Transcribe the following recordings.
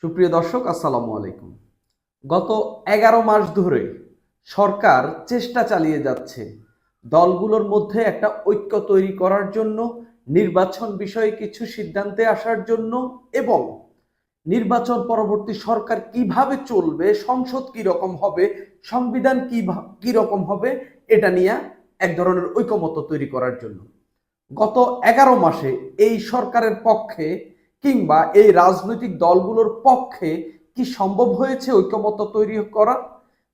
সুপ্রিয় দর্শক, আসসালামু আলাইকুম। গত ১১ মাস ধরে সরকার চেষ্টা চালিয়ে যাচ্ছে দলগুলোর মধ্যে একটা ঐক্য তৈরি করার জন্য, নির্বাচন বিষয়ে কিছু সিদ্ধান্তে আসার জন্য এবং নির্বাচন পরবর্তী সরকার কিভাবে চলবে, সংসদ কি রকম হবে, সংবিধান কি রকম হবে, এটা নিয়ে এক ধরনের ঐকমত্য তৈরি করার জন্য। গত ১১ মাসে এই সরকারের পক্ষে কিংবা এই রাজনৈতিক দলগুলোর পক্ষে কি সম্ভব হয়েছে ঐকমত্য তৈরি করা,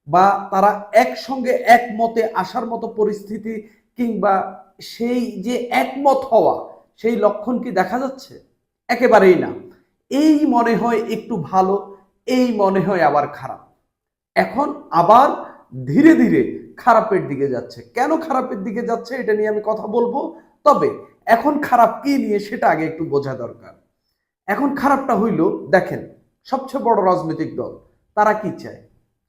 বা তারা একসঙ্গে একমতে আসার মতো পরিস্থিতি কিংবা সেই যে একমত হওয়া, সেই লক্ষণ কি দেখা যাচ্ছে? একেবারেই না। এই মনে হয় একটু ভালো, এই মনে হয় আবার খারাপ। এখন আবার ধীরে ধীরে খারাপের দিকে যাচ্ছে। কেন খারাপের দিকে যাচ্ছে এটা নিয়ে আমি কথা বলবো। তবে এখন খারাপ কি নিয়ে সেটা আগে একটু বোঝা দরকার। এখন খারাপটা হইল, দেখেন, সবচেয়ে বড় রাজনৈতিক দল তারা কি চায়?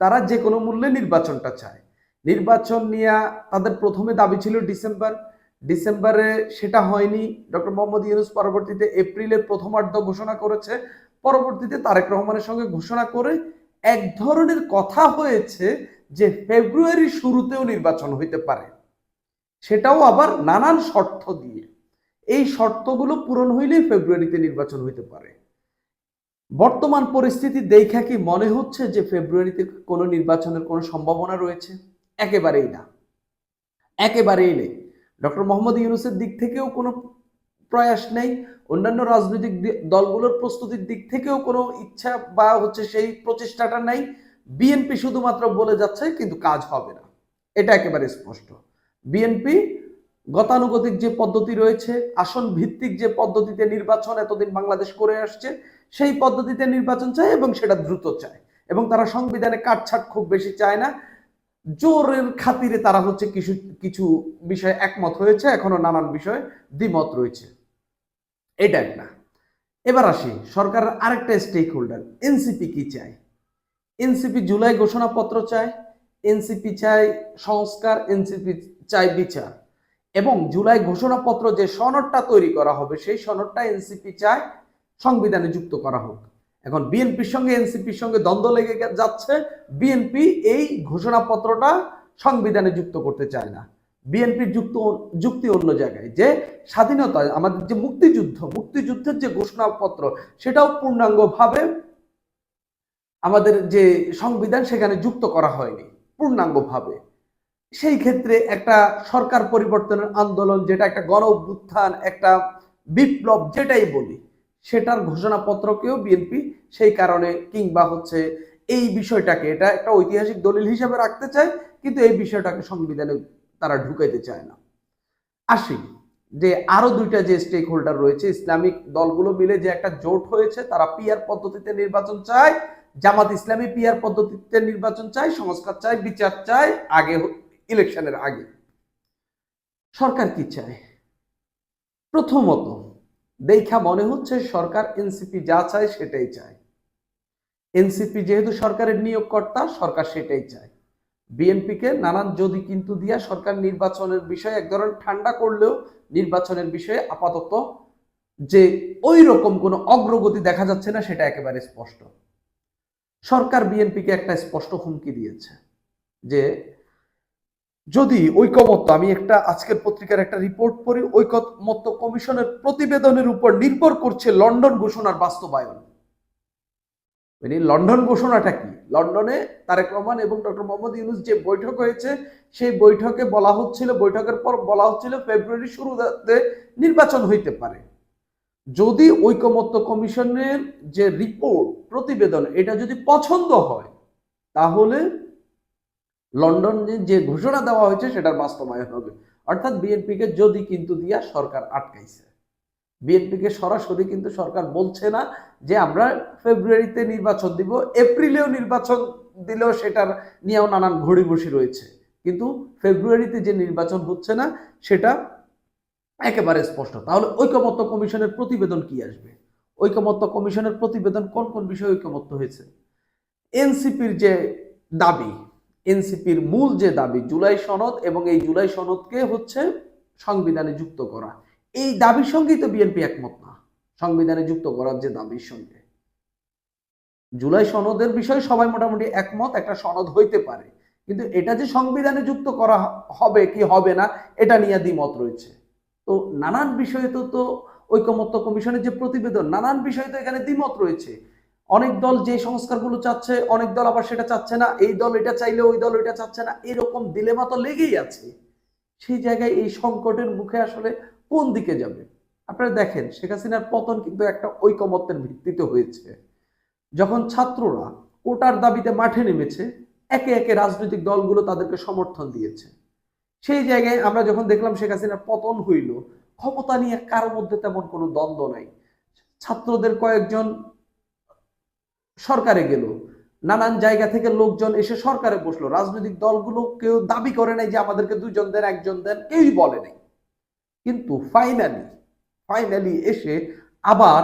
তারা যে কোনো মূল্যে নির্বাচনটা চায়। নির্বাচন নিয়ে তাদের প্রথমে দাবি ছিল ডিসেম্বরে সেটা হয়নি। ডক্টর মোহাম্মদ ইউনূস পরবর্তীতে এপ্রিলের প্রথমার্ধ ঘোষণা করেছে। পরবর্তীতে তারেক রহমানের সঙ্গে ঘোষণা করে এক ধরনের কথা হয়েছে যে ফেব্রুয়ারির শুরুতেও নির্বাচন হইতে পারে, সেটাও আবার নানান শর্ত দিয়ে। এই শর্তগুলো পূরণ হইলেই ফেব্রুয়ারিতে নির্বাচন হইতে পারে। বর্তমান পরিস্থিতি দেখা কি মনে হচ্ছে যে ফেব্রুয়ারিতে কোনো নির্বাচনের কোনো সম্ভাবনা রয়েছে? একেবারেই না, একেবারেই নেই। ডক্টর মোহাম্মদ ইউনূসের দিক থেকেও কোনো প্রয়াস নেই, অন্যান্য রাজনৈতিক দলগুলোর প্রস্তুতির দিক থেকেও কোনো ইচ্ছা বা সেই প্রচেষ্টাটা নাই। বিএনপি শুধুমাত্র বলে যাচ্ছে, কিন্তু কাজ হবে না, এটা একেবারে স্পষ্ট। বিএনপি গতানুগতিক যে পদ্ধতি রয়েছে, আসন ভিত্তিক যে পদ্ধতিতে নির্বাচন এতদিন বাংলাদেশ করে আসছে, সেই পদ্ধতিতে নির্বাচন চায় এবং সেটা দ্রুত চায়। এবং তারা সংবিধানে কাটছাট খুব বেশি চায় না। জোরের খাতিরে তারা কিছু কিছু বিষয়ে একমত হয়েছে, এখনো নানান বিষয়ে দ্বিমত রয়েছে। এটা একটা। এবার আসি সরকারের আরেকটা স্টেক হোল্ডার, এনসিপি কি চায়? এনসিপি জুলাই ঘোষণাপত্র চায়, এনসিপি চায় সংস্কার, এনসিপি চায় বিচার। এবং জুলাই ঘোষণাপত্র যে সনদটা তৈরি করা হবে, সেই সনদটা এনসিপি চায় সংবিধানে যুক্ত করা হোক। এখন বিএনপির সঙ্গে এনসিপির সঙ্গে দ্বন্দ্ব লেগে যাচ্ছে। বিএনপি এই ঘোষণাপত্রটা সংবিধানে যুক্ত করতে চায় না। বিএনপির যুক্তি অন্য জায়গায়, যে স্বাধীনতা, আমাদের যে মুক্তিযুদ্ধের যে ঘোষণাপত্র, সেটাও পূর্ণাঙ্গভাবে আমাদের যে সংবিধান সেখানে যুক্ত করা হয়নি পূর্ণাঙ্গভাবে। সেই ক্ষেত্রে একটা সরকার পরিবর্তনের আন্দোলন, যেটা একটা গণ অভ্যুত্থান, একটা বিপ্লব যেটাই বলি, সেটার ঘোষণাপত্রকেও বিএনপি সেই কারণে কিংবা এই বিষয়টাকে এটা একটা ঐতিহাসিক দলিল হিসেবে রাখতে চায়, কিন্তু এই বিষয়টাকে সংবিধানে তারা ঢুকাইতে চায় না। আসি যে আরো দুইটা যে স্টেক হোল্ডার রয়েছে, ইসলামিক দলগুলো মিলে যে একটা জোট হয়েছে, তারা পিআর পদ্ধতিতে নির্বাচন চায়। জামাত ইসলামী পিআর পদ্ধতিতে নির্বাচন চায়, সংস্কার চায়, বিচার চায়, আগে ইলেকশনের আগে। সরকার কি চায়? প্রথমত দেখা মনে হচ্ছে সরকার এনসিপি যা চায় সেটাই চায়। এনসিপি যেহেতু সরকারের নিয়োগকর্তা, সরকার সেটাই চায়। বিএনপিকে নানান যদি কিন্তু দিয়া সরকার নির্বাচনের বিষয়ে এক ধরনের ঠান্ডা করলেও নির্বাচনের বিষয়ে আপাতত যে ওই রকম কোনো অগ্রগতি দেখা যাচ্ছে না, সেটা একেবারে স্পষ্ট। সরকার বিএনপিকে একটা স্পষ্ট হুমকি দিয়েছে যে যদি ঐকমত্য, আমি একটা আজকের পত্রিকার একটা রিপোর্ট পড়ি, ঐকমত্য কমিশনের প্রতিবেদনের উপর নির্ভর করছে লন্ডন ঘোষণার বাস্তবায়ন। মানে লন্ডন ঘোষণাটা কি? লন্ডনে তারেক রহমান এবং ডক্টর মোহাম্মদ ইউনূস যে বৈঠক হয়েছে, সেই বৈঠকে বলা হচ্ছিল, বৈঠকের পর বলা হচ্ছিল ফেব্রুয়ারি শুরুতে নির্বাচন হইতে পারে। যদি ঐকমত্য কমিশনের যে রিপোর্ট, প্রতিবেদন, এটা যদি পছন্দ হয়, তাহলে লন্ডনে যে ঘোষণা দেওয়া হয়েছে সেটার বাস্তবায়ন হবে। অর্থাৎ বিএনপিকে যদি কিন্তু দিয়া সরকার আটকাইছে। বিএনপিকে সরাসরি কিন্তু সরকার বলছে না যে আমরা ফেব্রুয়ারিতে নির্বাচন দিব, এপ্রিলেও নির্বাচন দিলেও সেটার নিয়েও নানান ঘড়িবসি রয়েছে, কিন্তু ফেব্রুয়ারিতে যে নির্বাচন হচ্ছে না সেটা একেবারে স্পষ্ট। তাহলে ঐকমত্য কমিশনের প্রতিবেদন কি আসবে? ঐকমত্য কমিশনের প্রতিবেদন কোন কোন বিষয়ে ঐকমত্য হয়েছে? এনসিপির যে দাবি, এনসিপির মূল যে দাবি জুলাই সনদ, এবং এই জুলাই সনদকে সংবিধানে যুক্ত করা, এই দাবির সঙ্গেই তো বিএনপি একমত না। সংবিধানে যুক্ত করার যে দাবির সঙ্গে জুলাই সনদের বিষয়ে সবাই মোটামুটি একমত, একটা সনদ হইতে পারে, কিন্তু এটা যে সংবিধানে যুক্ত করা হবে কি হবে না এটা নিয়ে দ্বিমত রয়েছে। তো নানান বিষয়ে তো ঐকমত্য কমিশনের যে প্রতিবেদন, নানান বিষয়ে তো এখানে দ্বিমত রয়েছে। অনেক দল যে সংস্কারগুলো চাচ্ছে, অনেক দল আবার সেটা চাচ্ছে না, এই দল এটা চাইলে ওই দল ওইটা চাচ্ছে না, এরকম দিলেমা তো লেগেই আছে। সেই জায়গায় এই সংকটের মুখে আসলে কোন দিকে যাবে? আপনারা দেখেন, শেখ হাসিনার পতন কিন্তু একটা ঐকমত্যের ভিত্তিতে হয়েছে। যখন ছাত্ররা কোটার দাবিতে মাঠে নেমেছে, একে একে রাজনৈতিক দলগুলো তাদেরকে সমর্থন দিয়েছে। সেই জায়গায় আমরা যখন দেখলাম শেখ হাসিনার পতন হইল, ক্ষমতা নিয়ে কারোর মধ্যে তেমন কোনো দ্বন্দ্ব নাই। ছাত্রদের কয়েকজন সরকারে গেল, নানান জায়গা থেকে লোকজন এসে সরকারে বসলো, রাজনৈতিক দলগুলো কেউ দাবি করে নাই যে আমাদেরকে দুজন দেন একজন দেন, কেউই বলে নাই। কিন্তু ফাইনালি এসে আবার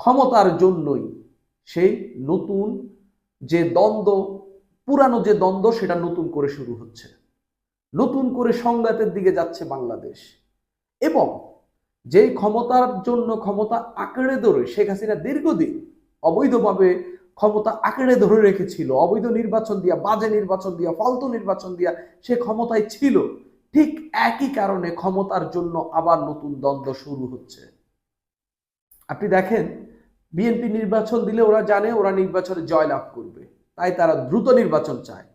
ক্ষমতার জন্যই সেই নতুন যে দ্বন্দ্ব, পুরানো যে দ্বন্দ্ব সেটা নতুন করে শুরু হচ্ছে, নতুন করে সংঘাতের দিকে যাচ্ছে বাংলাদেশ। এবং যেই ক্ষমতার জন্য ক্ষমতা আঁকড়ে ধরে শেখ হাসিনা দীর্ঘদিন অবৈধভাবে ক্ষমতা আঁকড়ে ধরে রেখেছিল, অবৈধ নির্বাচন দিয়া, বাজে নির্বাচন দিয়া, ফালতু নির্বাচন দিয়া সে ক্ষমতায় ছিল, ঠিক একই কারণে ক্ষমতার জন্য আবার নতুন দ্বন্দ্ব শুরু হচ্ছে। আপনি দেখেন, বিএনপি নির্বাচন দিলে ওরা জানে ওরা নির্বাচনে জয়লাভ করবে, তাই তারা দ্রুত নির্বাচন চায়।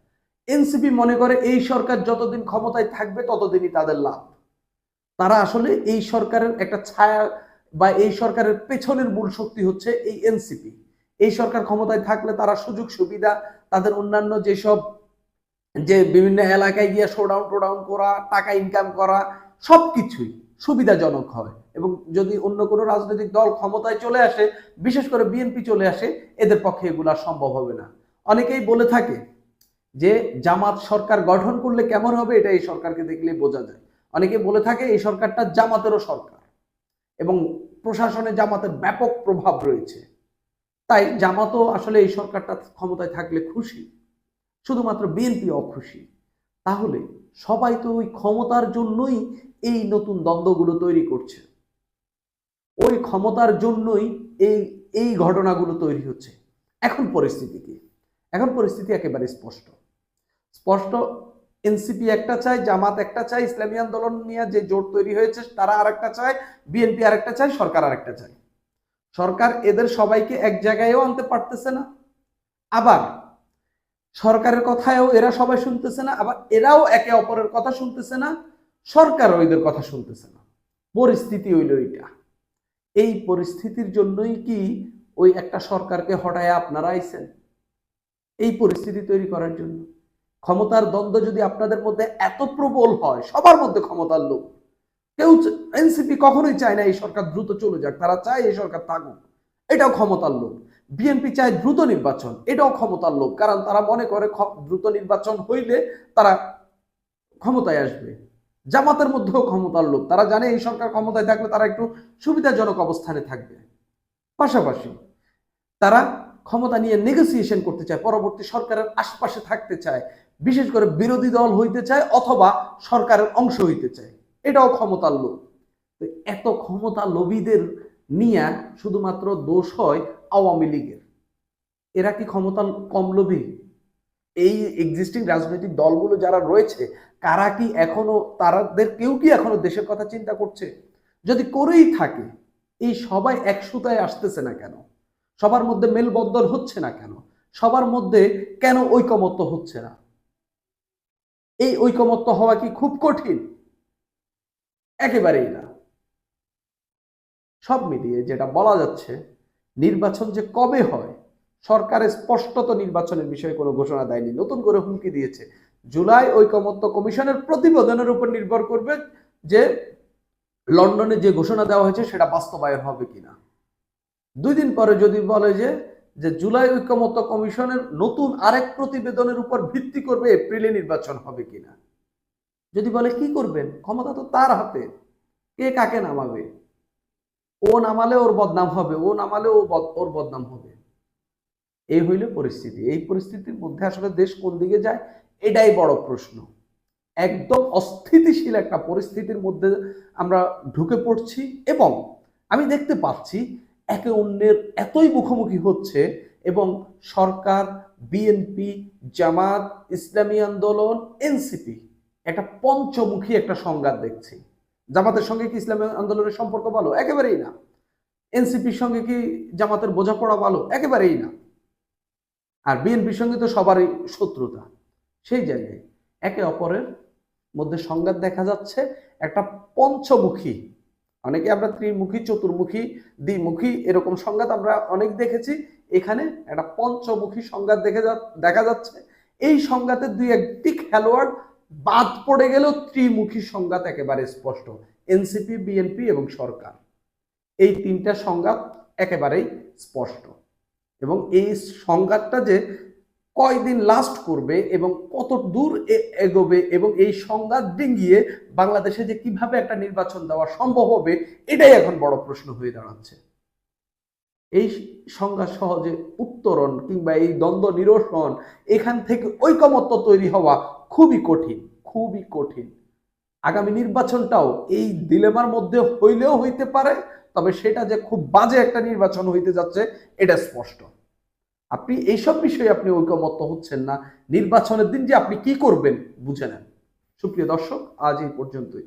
এনসিপি মনে করে এই সরকার যতদিন ক্ষমতায় থাকবে ততদিনই তাদের লাভ। তারা আসলে এই সরকারের একটা ছায়া বা এই সরকারের পেছনের মূল শক্তি হচ্ছে এই এনসিপি। এই সরকার ক্ষমতায় থাকলে তারা সুযোগ সুবিধা, তাদের অন্যান্য যেসব যে বিভিন্ন এলাকায় গিয়ে শোডাউন টোডাউন করা, টাকা ইনকাম করা, সবকিছুই সুবিধাজনক হয়। এবং যদি অন্য কোনো রাজনৈতিক দল ক্ষমতায় চলে আসে, বিশেষ করে বিএনপি চলে আসে, এদের পক্ষে এগুলা সম্ভব হবে না। অনেকেই বলে থাকে যে জামাত সরকার গঠন করলে কেমন হবে, এটা এই সরকারকে দেখলে বোঝা যায়। অনেকে বলে থাকে এই সরকারটা জামাতেরও সরকার এবং প্রশাসনে জামাতের ব্যাপক প্রভাব রয়েছে, তাই জামাতও আসলে এই সরকারটা ক্ষমতায় থাকলে খুশি, শুধুমাত্র বিএনপি অখুশি। তাহলে সবাই তো ওই ক্ষমতার জন্যই এই নতুন দ্বন্দ্বগুলো তৈরি করছে, ওই ক্ষমতার জন্যই এই এই ঘটনাগুলো তৈরি হচ্ছে। এখন পরিস্থিতি কি? এখন পরিস্থিতি একেবারে স্পষ্ট স্পষ্ট এনসিপি একটা চায়, জামাত একটা চায়, ইসলামী আন্দোলন নিয়ে যে জোট তৈরি হয়েছে তারা আরেকটা চায়, বিএনপি আরেকটা চায়, সরকার আরেকটা চায়। সরকার এদের সবাইকে এক জায়গায়ও আনতে পারতেছে না, আবার সরকারের কথায়ও এরা সবাই শুনতেছে না, আবার এরাও একে অপরের কথা শুনতেছে না, সরকারও এদের কথা শুনতেছে না। পরিস্থিতি হইল এটা। এই পরিস্থিতির জন্যই কি ওই একটা সরকারকে হটায় আপনারা আইছেন? এই পরিস্থিতি তৈরি করার জন্য। ক্ষমতার দ্বন্দ্ব যদি আপনাদের মধ্যে এত প্রবল হয়, সবার মধ্যে ক্ষমতার লোভ, কেউ এনসিপি কখনোই চায় না এই সরকার দ্রুত চলে যাক, তারা চায় এই সরকার থাকুক, এটাও ক্ষমতার লোভ। বিএনপি চায় দ্রুত নির্বাচন, এটাও ক্ষমতার লোভ, কারণ তারা মনে করে দ্রুত নির্বাচন হইলে তারা ক্ষমতায় আসবে। জামাতের মধ্যেও ক্ষমতার লোভ, তারা জানে এই সরকার ক্ষমতায় থাকলে তারা একটু সুবিধাজনক অবস্থানে থাকবে। পাশাপাশি তারা ক্ষমতা নিয়ে নেগোসিয়েশন করতে চায়, পরবর্তী সরকারের আশপাশে থাকতে চায়, বিশেষ করে বিরোধী দল হইতে চায় অথবা সরকারের অংশ হইতে চায়, এটাও ক্ষমতার লোভ। এত ক্ষমতা লোভীদের নিয়ে শুধুমাত্র দোষ হয় আওয়ামী লীগের। এরা কি ক্ষমতা কম লোভী? এই এক্সিস্টিং রাজনৈতিক দলগুলো যারা রয়েছে, কারা কি এখনো, তাদের কেউ কি এখনো দেশের কথা চিন্তা করছে? যদি করেই থাকে, এই সবাই এক সুতায় আসতেছে না কেন? সবার মধ্যে মেলবন্ধন হচ্ছে না কেন? সবার মধ্যে কেন ঐকমত্য হচ্ছে না? এই ঐকমত্য হওয়া কি খুব কঠিন? একেবারেই না। সব মিলিয়ে যেটা বলা যাচ্ছে, নির্বাচন যে কবে হয়, সরকারের স্পষ্টত নির্বাচনের বিষয়ে কোনো ঘোষণা দেয়নি, নতুন করে হুমকি দিয়েছে জুলাই ঐকমত্য কমিশনের প্রতিবেদনের উপর নির্ভর করবে যে লন্ডনে যে ঘোষণা দেওয়া হয়েছে সেটা বাস্তবায়ন হবে কিনা। 2 দিন পরে যদি বলে যে জুলাই ঐকমত্য কমিশনের নতুন আরেক প্রতিবেদনের উপর ভিত্তি করবে এপ্রিলে নির্বাচন হবে কিনা, যদি বলে কি করবেন? ক্ষমতা তো তার হাতে, কে কাকে নামাবে? ও নামালে ওর বদনাম হবে, ও নামালে ওর বদনাম হবে। এই হইল পরিস্থিতি। এই পরিস্থিতির মধ্যে আসলে দেশ কোন দিকে যায়, এটাই বড় প্রশ্ন। একদম অস্থিতিশীল একটা পরিস্থিতির মধ্যে আমরা ঢুকে পড়ছি এবং আমি দেখতে পাচ্ছি একে অন্যের এতই মুখোমুখি হচ্ছে এবং সরকার, বিএনপি, জামাত, ইসলামী আন্দোলন, এনসিপি একটা পঞ্চমুখী একটা সংঘাত দেখছি। জামাতের সঙ্গে কি ইসলামী আন্দোলনের সম্পর্ক ভালো? একেবারেই না। এনসিপির সঙ্গে কি জামাতের বোঝাপড়া ভালো? একেবারেই না। আর বিএনপির সঙ্গে তো সবারই শত্রুতা। সেই জায়গায় একে অপরের মধ্যে সংঘাত দেখা যাচ্ছে, একটা পঞ্চমুখী, অনেকে আমরা ত্রিমুখী, চতুর্মুখী, দ্বিমুখী এরকম সংঘাত আমরা অনেক দেখেছি। এখানে একটা পঞ্চমুখী সংঘাত দেখা যাচ্ছে। এই সংঘাতের দুই একটি খেলোয়াড় বাদ পড়ে গেলেও ত্রিমুখী সংঘাত একেবারে স্পষ্ট। এনসিপি, বিএনপি এবং সরকার, এই তিনটা সংঘাত একেবারেই স্পষ্ট। এবং এই সংঘাতটা যে কয়দিন লাস্ট করবে এবং কত দূর এগোবে এবং এই সংঘাত ডিঙ্গিয়ে বাংলাদেশে যে কিভাবে একটা নির্বাচন দেওয়া সম্ভব হবে, এটাই এখন বড় প্রশ্ন হয়ে দাঁড়াচ্ছে। এই সংঘাত সহজে উত্তরণ কিংবা এই দ্বন্দ্ব নিরসন, এখান থেকে ঐকমত্য তৈরি হওয়া খুবই কঠিন, খুবই কঠিন। আগামী নির্বাচনটাও এই ডিলেমার মধ্যে হইলেও হইতে পারে, তবে সেটা যে খুব বাজে একটা নির্বাচন হইতে যাচ্ছে এটা স্পষ্ট। আপনি এইসব বিষয়ে আপনি ঐকমত্য হচ্ছেন না, নির্বাচনের দিন যে আপনি কি করবেন বুঝে নেন। সুপ্রিয় দর্শক, আজ এই পর্যন্তই।